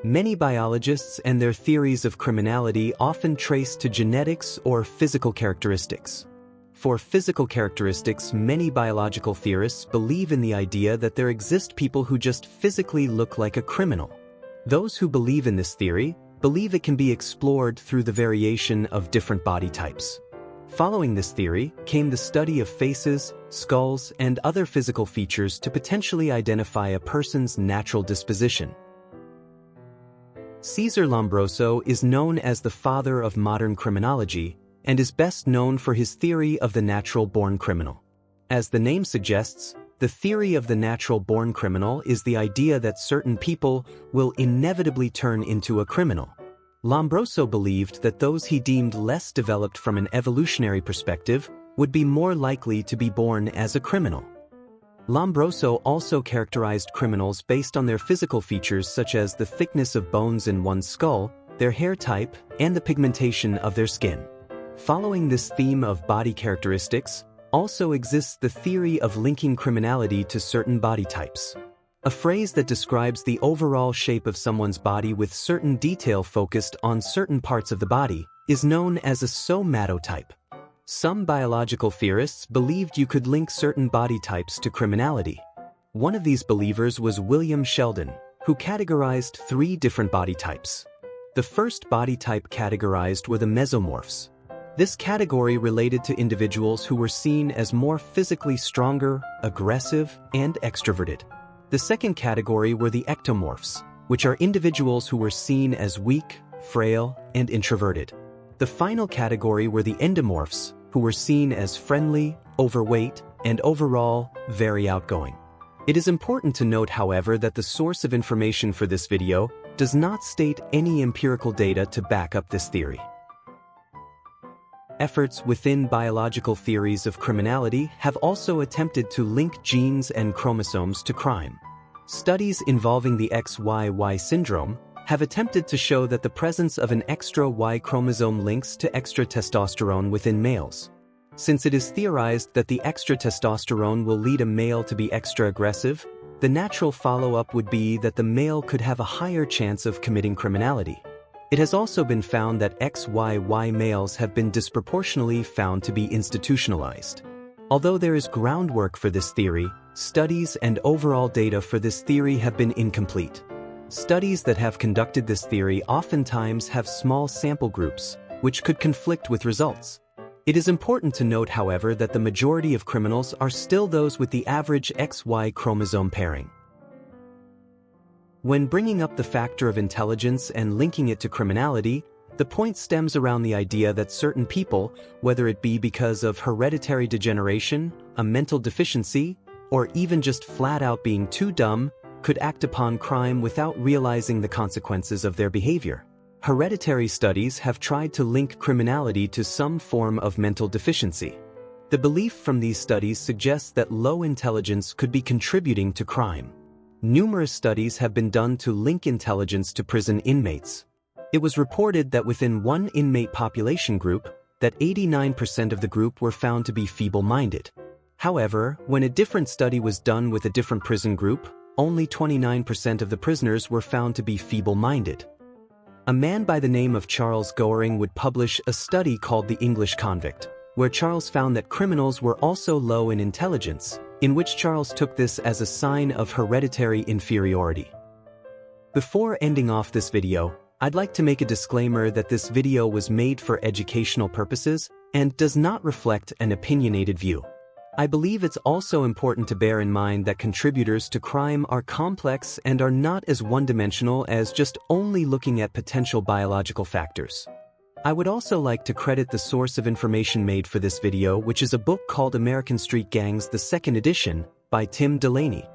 Many biologists and their theories of criminality often trace to genetics or physical characteristics. For physical characteristics, many biological theorists believe in the idea that there exist people who just physically look like a criminal. Those who believe in this theory believe it can be explored through the variation of different body types. Following this theory came the study of faces, skulls, and other physical features to potentially identify a person's natural disposition. Cesare Lombroso is known as the father of modern criminology and is best known for his theory of the natural-born criminal. As the name suggests, the theory of the natural-born criminal is the idea that certain people will inevitably turn into a criminal. Lombroso believed that those he deemed less developed from an evolutionary perspective would be more likely to be born as a criminal. Lombroso also characterized criminals based on their physical features such as the thickness of bones in one's skull, their hair type, and the pigmentation of their skin. Following this theme of body characteristics, also exists the theory of linking criminality to certain body types. A phrase that describes the overall shape of someone's body with certain detail focused on certain parts of the body is known as a somatotype. Some biological theorists believed you could link certain body types to criminality. One of these believers was William Sheldon, who categorized 3 different body types. The first body type categorized were the mesomorphs. This category related to individuals who were seen as more physically stronger, aggressive, and extroverted. The second category were the ectomorphs, which are individuals who were seen as weak, frail, and introverted. The final category were the endomorphs, who were seen as friendly, overweight, and overall, very outgoing. It is important to note, however, that the source of information for this video does not state any empirical data to back up this theory. Efforts within biological theories of criminality have also attempted to link genes and chromosomes to crime. Studies involving the XYY syndrome have attempted to show that the presence of an extra Y chromosome links to extra testosterone within males. Since it is theorized that the extra testosterone will lead a male to be extra aggressive, the natural follow-up would be that the male could have a higher chance of committing criminality. It has also been found that XYY males have been disproportionately found to be institutionalized. Although there is groundwork for this theory, studies and overall data for this theory have been incomplete. Studies that have conducted this theory oftentimes have small sample groups, which could conflict with results. It is important to note, however, that the majority of criminals are still those with the average XY chromosome pairing. When bringing up the factor of intelligence and linking it to criminality, the point stems around the idea that certain people, whether it be because of hereditary degeneration, a mental deficiency, or even just flat out being too dumb, could act upon crime without realizing the consequences of their behavior. Hereditary studies have tried to link criminality to some form of mental deficiency. The belief from these studies suggests that low intelligence could be contributing to crime. Numerous studies have been done to link intelligence to prison inmates. It was reported that within one inmate population group, that 89% of the group were found to be feeble-minded. However, when a different study was done with a different prison group, only 29% of the prisoners were found to be feeble-minded. A man by the name of Charles Goering would publish a study called The English Convict, where Charles found that criminals were also low in intelligence, in which Charles took this as a sign of hereditary inferiority. Before ending off this video, I'd like to make a disclaimer that this video was made for educational purposes and does not reflect an opinionated view. I believe it's also important to bear in mind that contributors to crime are complex and are not as one-dimensional as just only looking at potential biological factors. I would also like to credit the source of information made for this video, which is a book called American Street Gangs, the Second Edition, by Tim Delaney.